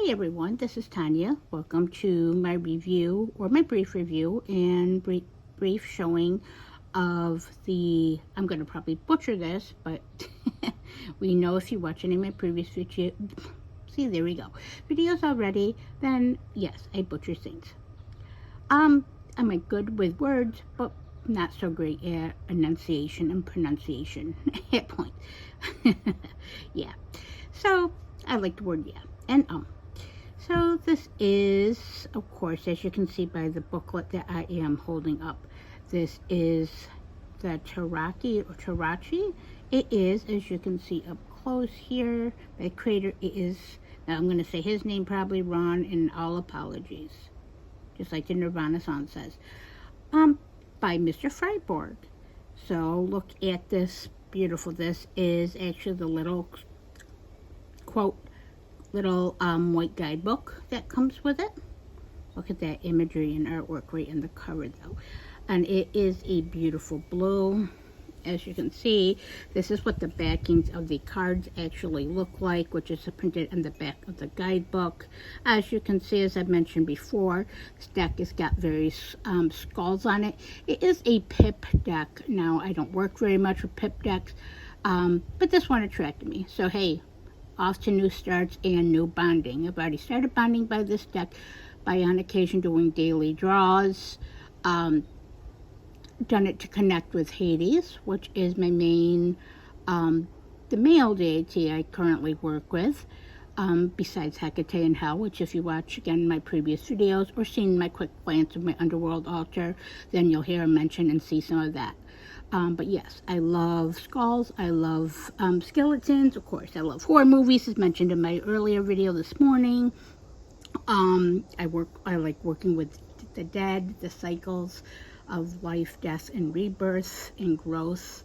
Hi everyone, this is Tanya. Welcome to my review, or my brief review and brief showing of the, I'm going to probably butcher this, but we know if you watch any of my previous video, see there we go, videos already, then yes, I butcher things. Am I good with words, but not so great at enunciation and pronunciation at points. Yeah, so I like the word yeah and So this is, of course, as you can see by the booklet that I am holding up, this is the Tarocchi. It is, as you can see up close here, the creator is, now I'm going to say his name probably wrong, and all apologies, just like the Nirvana song says, by Mr. Friborg. So look at this, beautiful. This is actually the little quote, little white guidebook that comes with it. Look at that imagery and artwork right in the cover though, and it is a beautiful blue. As you can see, this is what the backings of the cards actually look like, which is printed in the back of the guidebook. As you can see, as I mentioned before, this deck has got various skulls on it. It is a pip deck. Now, I don't work very much with pip decks, but this one attracted me. So hey, off to new starts and new bonding. I've already started bonding by this deck by on occasion doing daily draws. Done it to connect with Hades, which is my main, the male deity I currently work with, besides Hecate and Hell, which if you watch again my previous videos or seen my quick glance of my underworld altar, then you'll hear a mention and see some of that. But yes, I love skulls, I love skeletons, of course, I love horror movies, as mentioned in my earlier video this morning. I like working with the dead, the cycles of life, death, and rebirth and growth.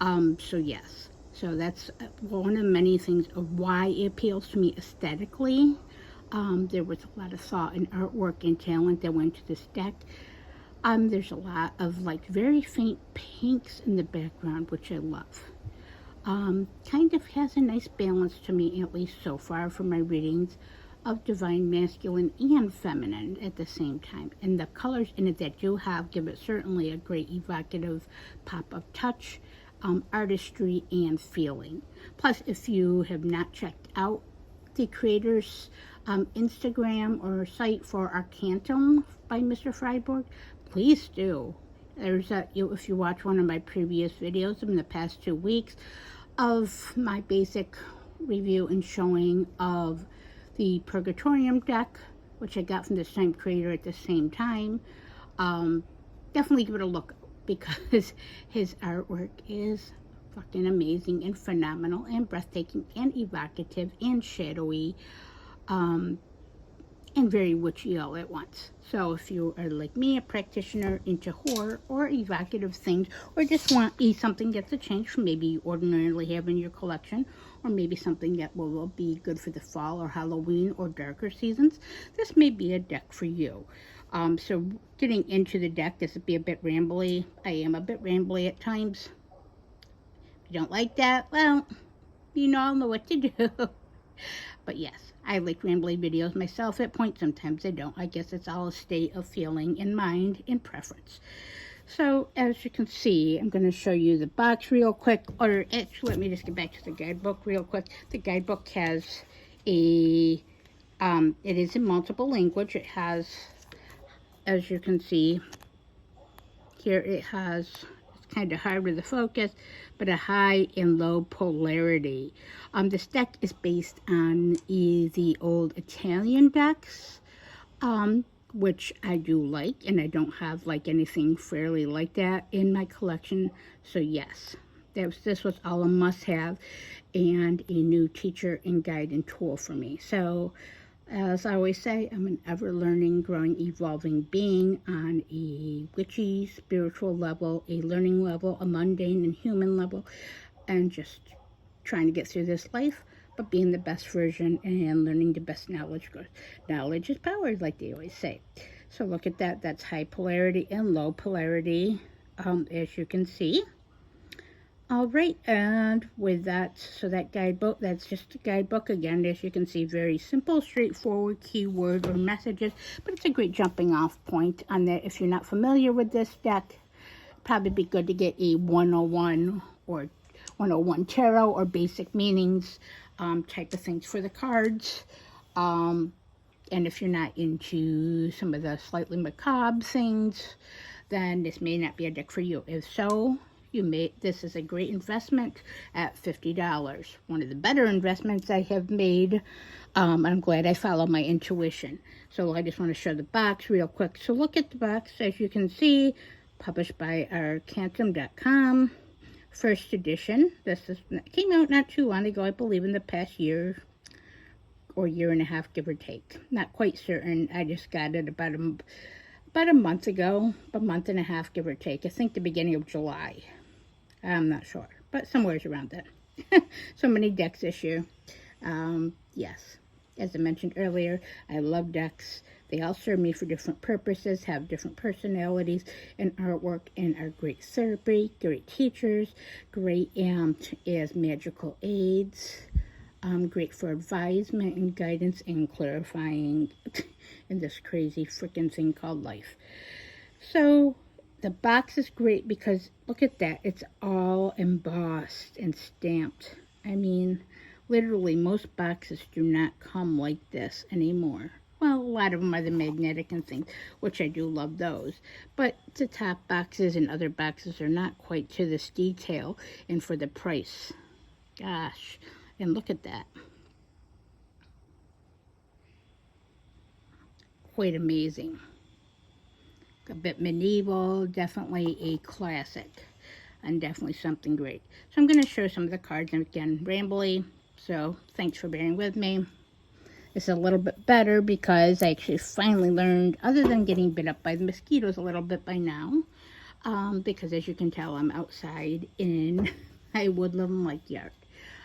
So yes, so that's one of many things of why it appeals to me aesthetically. There was a lot of thought and artwork and talent that went to this deck. There's a lot of like very faint pinks in the background, which I love. Kind of has a nice balance to me, at least so far from my readings, of divine masculine and feminine at the same time. And the colors in it that you have give it certainly a great evocative pop of touch, artistry, and feeling. Plus, if you have not checked out the creator's Instagram or site for Arcantum by Mr. Friborg, please do. There's if you watch one of my previous videos in the past 2 weeks of my basic review and showing of the Purgatorium deck, which I got from the same creator at the same time, definitely give it a look, because his artwork is fucking amazing and phenomenal and breathtaking and evocative and shadowy, and very witchy all at once. So if you are like me, a practitioner into horror or evocative things, or just want something that's a change from maybe you ordinarily have in your collection, or maybe something that will be good for the fall or Halloween or darker seasons, this may be a deck for you. So getting into the deck, this would be a bit rambly. I am a bit rambly at times. If you don't like that, well, you all know what to do. But yes, I like rambly videos myself at points. Sometimes I don't. I guess it's all a state of feeling and mind and preference. So as you can see, I'm going to show you the box real quick. Or actually, let me just get back to the guidebook real quick. The guidebook has a, it is in multiple language. It has, as you can see, here it has, it's kind of hard with the focus, but a high and low polarity. This deck is based on the old Italian decks, which I do like, and I don't have like anything fairly like that in my collection. So yes, this was all a must-have and a new teacher and guide and tool for me. So as I always say, I'm an ever-learning, growing, evolving being on a witchy, spiritual level, a learning level, a mundane and human level, and just trying to get through this life, but being the best version and learning the best knowledge. Knowledge is power, like they always say. So look at that. That's high polarity and low polarity, as you can see. All right, and with that, so that guidebook, that's just a guidebook. Again, as you can see, very simple, straightforward keyword or messages, but it's a great jumping off point on that. If you're not familiar with this deck, probably be good to get a 101 or 101 tarot or basic meanings type of things for the cards. And if you're not into some of the slightly macabre things, then this may not be a deck for you. If so, this is a great investment at $50. One of the better investments I have made. I'm glad I follow my intuition. So I just want to show the box real quick. So look at the box. As you can see, published by Arcantum.com, first edition. Came out not too long ago, I believe in the past year or year and a half, give or take. Not quite certain. I just got it about a month ago, a month and a half, give or take. I think the beginning of July. I'm not sure, but somewhere around that. So many decks this year. Yes, as I mentioned earlier, I love decks. They all serve me for different purposes, have different personalities and artwork, and are great therapy, great teachers, great as magical aids, great for advisement and guidance and clarifying in this crazy freaking thing called life. So the box is great because look at that. It's all embossed and stamped. I mean, literally most boxes do not come like this anymore. Well, a lot of them are the magnetic and things, which I do love those. But the top boxes and other boxes are not quite to this detail and for the price. Gosh, and look at that. Quite amazing. A bit medieval, definitely a classic, and definitely something great. So I'm going to show some of the cards, and again, rambly, so thanks for bearing with me. It's a little bit better because I actually finally learned, other than getting bit up by the mosquitoes a little bit by now, because as you can tell, I'm outside in a woodland-like yard.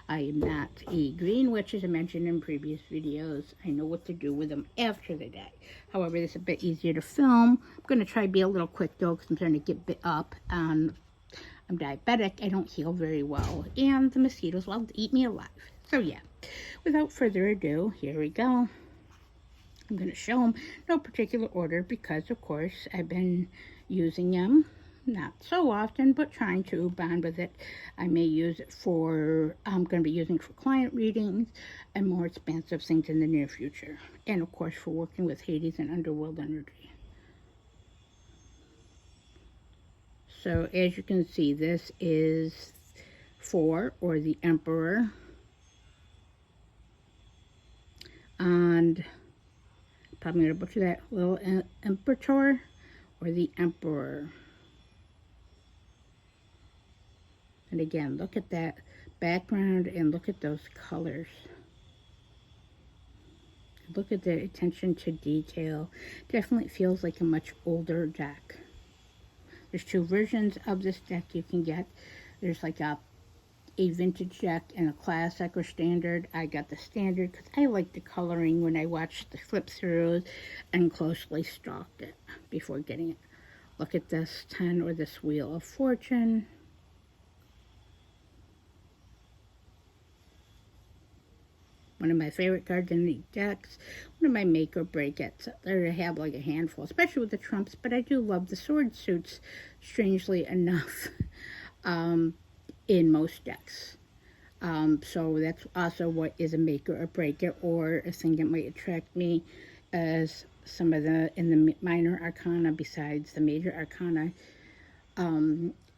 I am not a green witch, as I mentioned in previous videos. I know what to do with them after they die. However, this is a bit easier to film. I'm going to try to be a little quick, though, because I'm trying to get bit up. I'm diabetic. I don't heal very well. And the mosquitoes will eat me alive. So, yeah. Without further ado, here we go. I'm going to show them. No particular order because, of course, I've been using them. Not so often, but trying to bond with it. I may use it for, I'm going to be using it for client readings and more expansive things in the near future. And of course for working with Hades and underworld energy. So as you can see, this is 4, or the Emperor. And probably going to butcher that, little Imperator, or the Emperor. And again, look at that background and look at those colors. Look at the attention to detail. Definitely feels like a much older deck. There's 2 versions of this deck you can get. There's like a vintage deck and a classic or standard. I got the standard because I like the coloring when I watched the flip throughs and closely stalked it before getting it. Look at this 10, or this Wheel of Fortune. One of my favorite cards in the decks. One of my make or break it. There I have like a handful, especially with the trumps, but I do love the sword suits, strangely enough, in most decks. So that's also what is a make or break it, or a thing that might attract me as some of the, in the minor arcana besides the major arcana,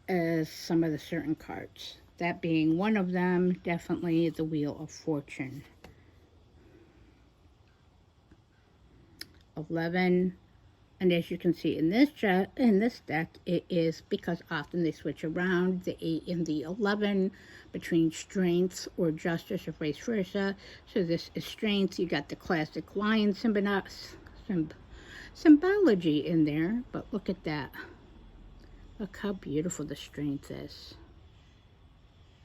as some of the certain cards. That being one of them, definitely the Wheel of Fortune. 11, and as you can see in this deck, it is, because often they switch around the 8 and the 11 between strength or justice or vice versa. So this is strength. You got the classic lion symbology in there, but look at that. Look how beautiful the strength is.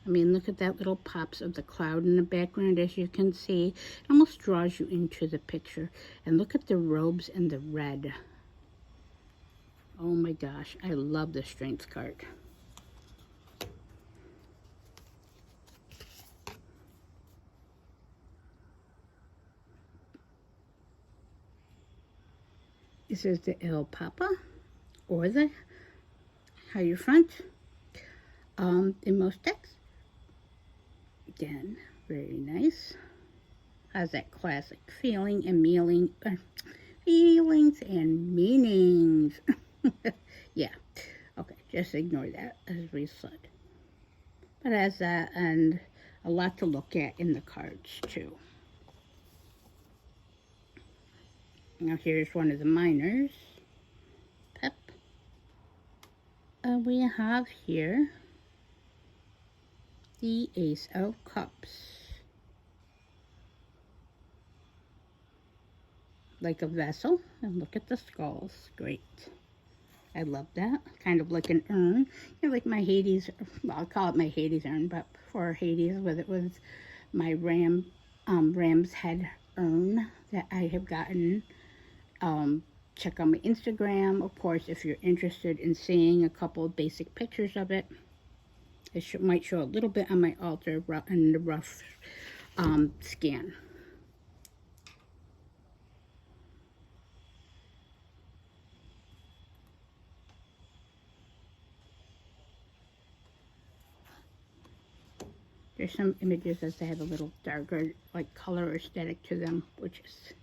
I mean, look at that little pops of the cloud in the background, as you can see. It almost draws you into the picture. And look at the robes and the red. Oh my gosh, I love the strength card. This is the El Papa, or the Hierophant. In most decks, again, very nice. Has that classic feelings and meanings. Yeah, okay, just ignore that as we said. But has that and a lot to look at in the cards too. Now here's one of the minors. Pep. We have here the Ace of Cups. Like a vessel, and look at the skulls. Great. I love that. Kind of like an urn. You know, like my Hades, well, I'll call it my Hades urn, but for Hades, it was my ram's head urn that I have gotten. Check out my Instagram, of course, if you're interested in seeing a couple of basic pictures of it. It might show a little bit on my altar in the rough scan. There's some images that have a little darker, like, color or aesthetic to them, which is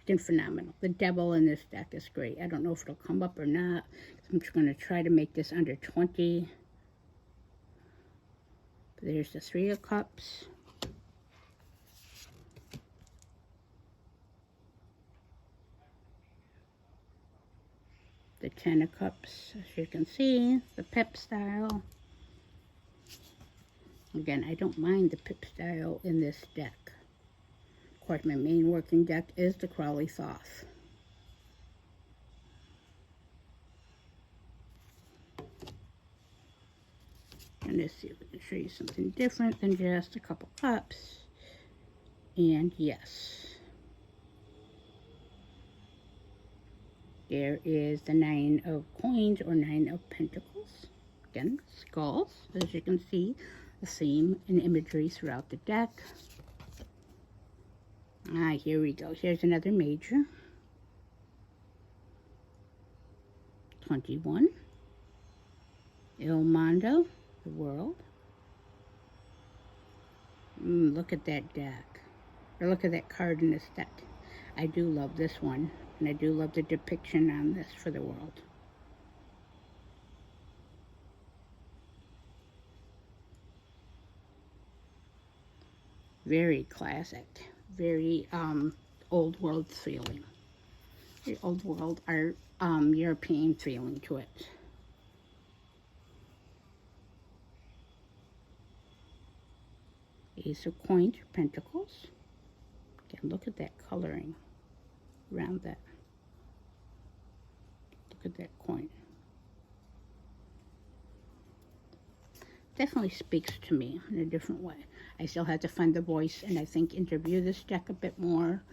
freaking phenomenal. The devil in this deck is great. I don't know if it'll come up or not. I'm just going to try to make this under 20. There's the Three of Cups. The Ten of Cups, as you can see, the Pep style. Again, I don't mind the Pip style in this deck. Of course, my main working deck is the Crowley Thoth. And let's see if we can show you something different than just a couple cups. And yes, there is the Nine of Coins or Nine of Pentacles. Again, skulls, as you can see. The theme and imagery throughout the deck. Here we go. Here's another major. 21. Il Mondo, the world. Look at that deck. Or look at that card in this deck. I do love this one. And I do love the depiction on this for the world. Very classic, very old world feeling. The old world art, European feeling to it. Ace of Coins or Pentacles. Again, look at that coloring around that. Look at that coin. Definitely speaks to me in a different way. I still have to find the voice and I think interview this deck a bit more,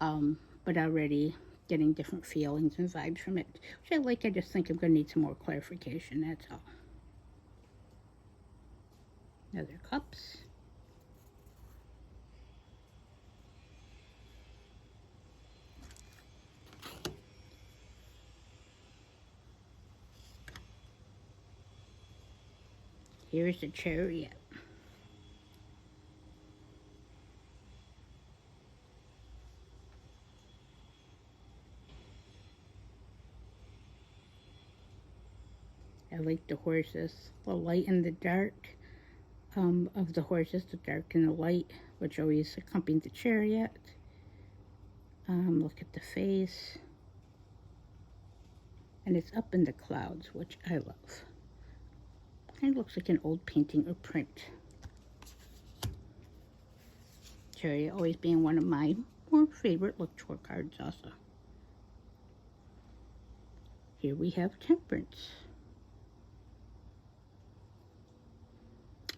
but already getting different feelings and vibes from it, which I like. I just think I'm going to need some more clarification, that's all. Another cups. Here's the Chariot. I like the horses, the light and the dark of the horses, the dark and the light, which always accompany the chariot. Look at the face. And it's up in the clouds, which I love. Kind of looks like an old painting or print. Chariot always being one of my more favorite lecture cards also. Here we have Temperance.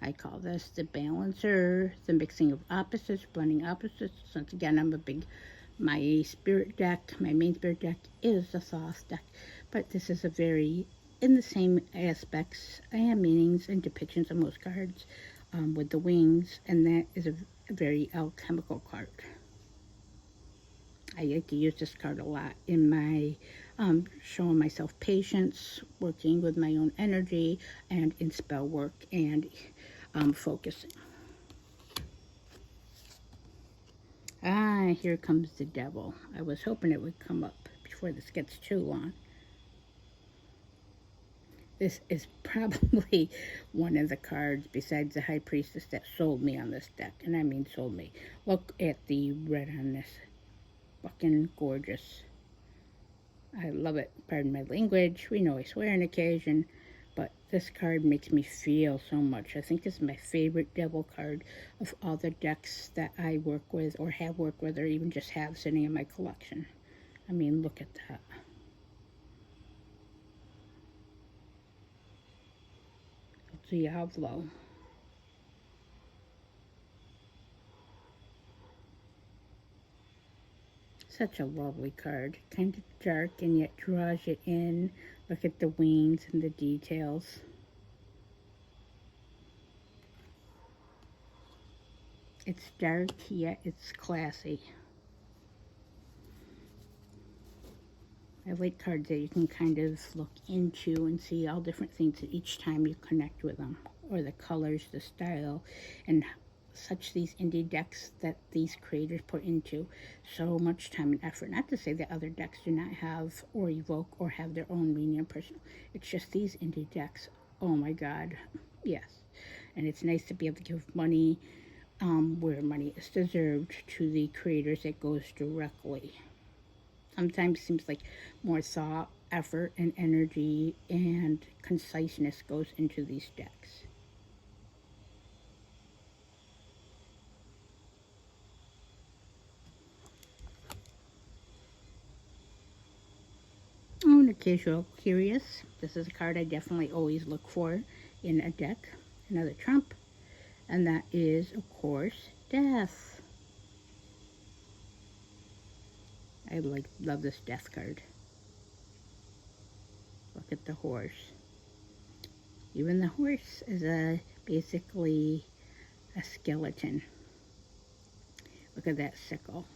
I call this the balancer, the mixing of opposites, blending opposites. Once again, I'm a big, my spirit deck, my main spirit deck is the Thoth deck, but this is a very, in the same aspects and meanings and depictions of most cards, with the wings, and that is a very alchemical card. I like to use this card a lot in my showing myself patience, working with my own energy, and in spell work and focusing. Ah, here comes the devil. I was hoping it would come up before this gets too long. This is probably one of the cards besides the High Priestess that sold me on this deck. And I mean sold me. Look at the red on this. Fucking gorgeous. I love it. Pardon my language. We know I swear on occasion. But this card makes me feel so much. I think this is my favorite devil card of all the decks that I work with or have worked with or even just have sitting in my collection. I mean, look at that. Diablo. Such a lovely card. Kind of dark and yet draws you in. Look at the wings and the details. It's dark yet it's classy. I like cards that you can kind of look into and see all different things each time you connect with them, or the colors, the style, and such these indie decks that these creators put into so much time and effort. Not to say that other decks do not have or evoke or have their own meaning and personal. It's just these indie decks. Oh my God, yes. And it's nice to be able to give money where money is deserved to the creators. It goes directly. Sometimes seems like more thought, effort, and energy and conciseness goes into these decks. Oh, and occasional curious. This is a card I definitely always look for in a deck. Another trump. And that is, of course, death. I love this death card. Look at the horse. Even the horse is basically a skeleton. Look at that sickle.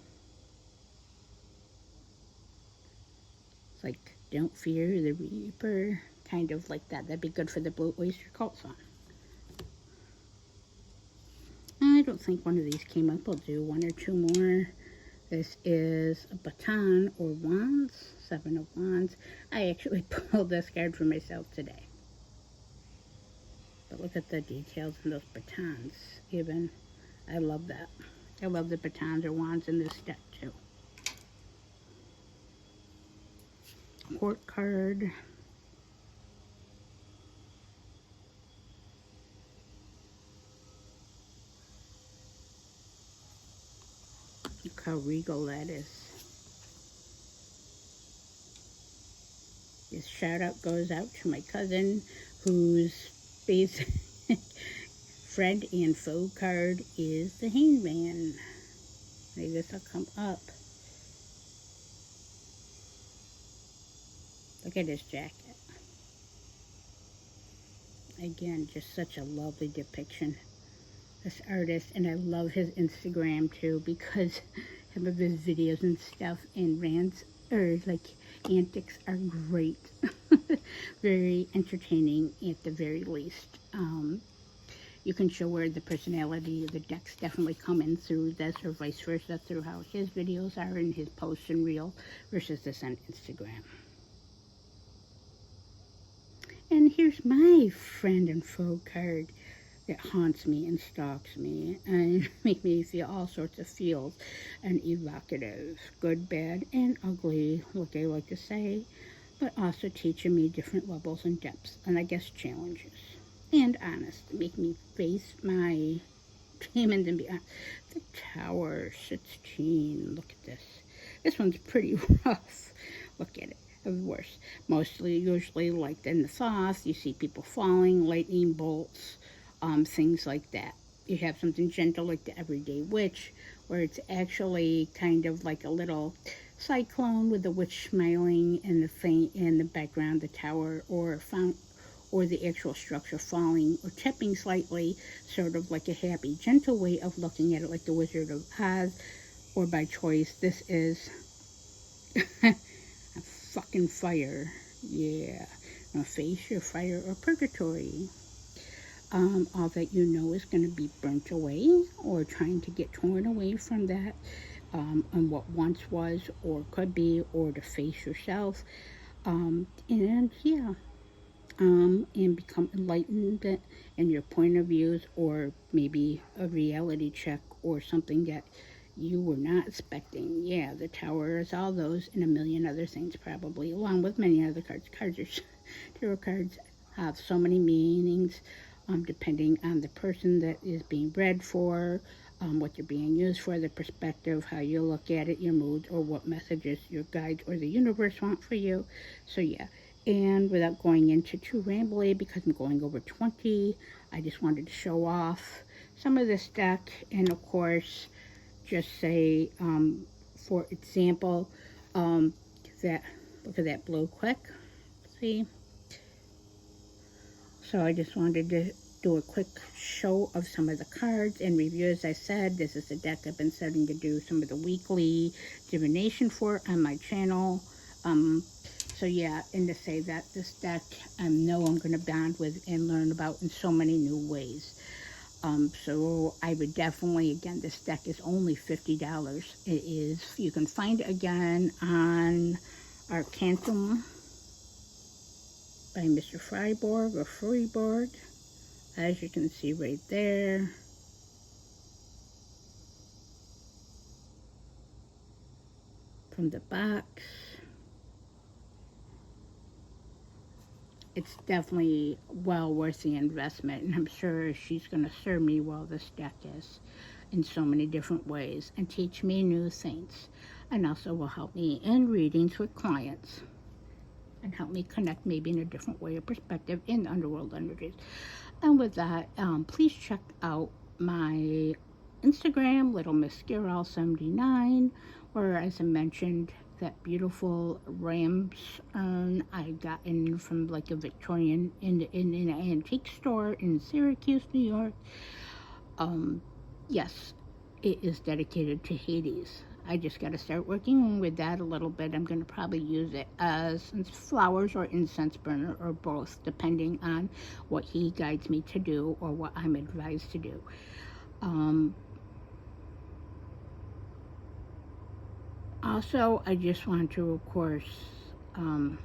It's like, don't fear the reaper. Kind of like that. That'd be good for the Blue Oyster Cult song. I don't think one of these came up. I'll do one or two more. This is a baton or wands, 7 of wands. I actually pulled this card for myself today. But look at the details in those batons. Even, I love that. I love the batons or wands in this deck too. Court card. Look how regal that is. This shout out goes out to my cousin whose basic friend and foe card is the Hangman. Maybe this will come up. Look at his jacket. Again, just such a lovely depiction. This artist, and I love his Instagram too, because some of his videos and stuff and rants or like antics are great. Very entertaining at the very least. You can show where the personality of the decks definitely come in through this, or vice versa, through how his videos are and his posts and reel versus this on Instagram. And here's my friend and foe card that haunts me and stalks me and make me feel all sorts of feels and evocative, good, bad, and ugly, like I like to say, but also teaching me different levels and depths, and I guess challenges, and honest, make me face my demons and beyond. The Tower, 16, look at this. This one's pretty rough. Look at it. Of course, usually like in the Thoth, you see people falling, lightning bolts, things like that. You have something gentle like the Everyday Witch, where it's actually kind of like a little cyclone with the witch smiling and the thing in the background, the tower, or the actual structure falling or tipping slightly, sort of like a happy, gentle way of looking at it, like the Wizard of Oz, or by choice. This is A fucking fire. Yeah. Now face your fire or purgatory. All that you know is going to be burnt away or trying to get torn away from that, and what once was or could be, or to face yourself. And yeah, and become enlightened in your point of views, or maybe a reality check or something that you were not expecting. Yeah, the tower is all those and a million other things, probably, along with many other cards. Tarot cards have so many meanings, depending on the person that is being read for, what they're being used for, the perspective, how you look at it, your mood, or what messages your guides or the universe want for you. So yeah, and without going into too rambly, because I'm going over 20, I just wanted to show off some of this deck, and of course, just say, for example, that, look at that blue quick, see? So I just wanted to do a quick show of some of the cards and review. As I said, this is a deck I've been setting to do some of the weekly divination for on my channel. So yeah, and to say that this deck I know I'm going to bond with and learn about in so many new ways. So I would definitely, again, this deck is only $50. It is, you can find it again on Arcantum by Mr. Friborg or Friborg, as you can see right there. From the box. It's definitely well worth the investment, and I'm sure she's going to serve me well, this deck is, in so many different ways, and teach me new things, and also will help me in readings with clients, and help me connect maybe in a different way or perspective in underworld energies. And with that, please check out my Instagram, Little Miss Girl 79, where, as I mentioned, that beautiful ram's urn I got in from like a Victorian in an antique store in Syracuse, New York. Yes, it is dedicated to Hades. I just got to start working with that a little bit. I'm going to probably use it as flowers or incense burner or both, depending on what he guides me to do or what I'm advised to do. Also, I just want to, of course, wow,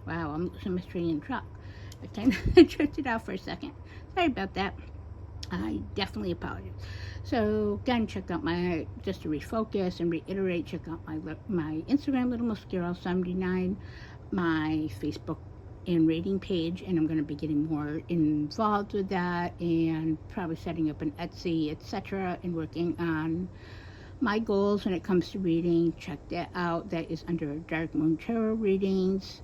I'm losing my string and truck. I kind of drifted out for a second. Sorry about that. I definitely apologize. So again, check out my, just to refocus and reiterate, check out my Instagram, Little Miss Girl 79, my Facebook and rating page, and I'm going to be getting more involved with that, and probably setting up an Etsy, etc., and working on my goals when it comes to reading. Check that out. That is under Dark Moon Tarot Readings.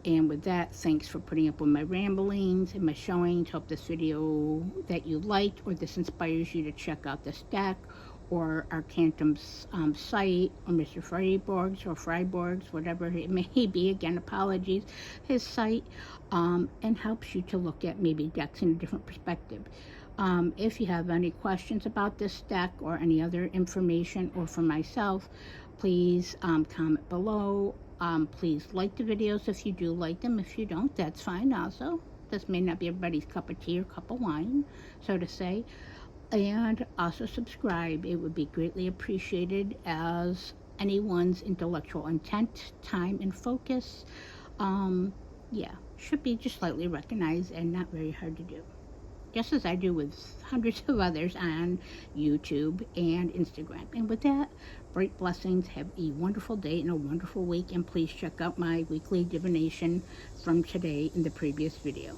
And with that, thanks for putting up with my ramblings and my showings. Hope this video that you liked, or this inspires you to check out this deck or Arcantum's site, or Mr. Friborg's, whatever it may be. Again, apologies, his site, and helps you to look at maybe decks in a different perspective. If you have any questions about this deck or any other information, or for myself, please comment below. Please like the videos if you do like them. If you don't, that's fine also. This may not be everybody's cup of tea or cup of wine, so to say. And also subscribe. It would be greatly appreciated, as anyone's intellectual intent, time, and focus, yeah, should be just slightly recognized and not very hard to do. Just as I do with hundreds of others on YouTube and Instagram. And with that, bright blessings. Have a wonderful day and a wonderful week. And please check out my weekly divination from today in the previous video.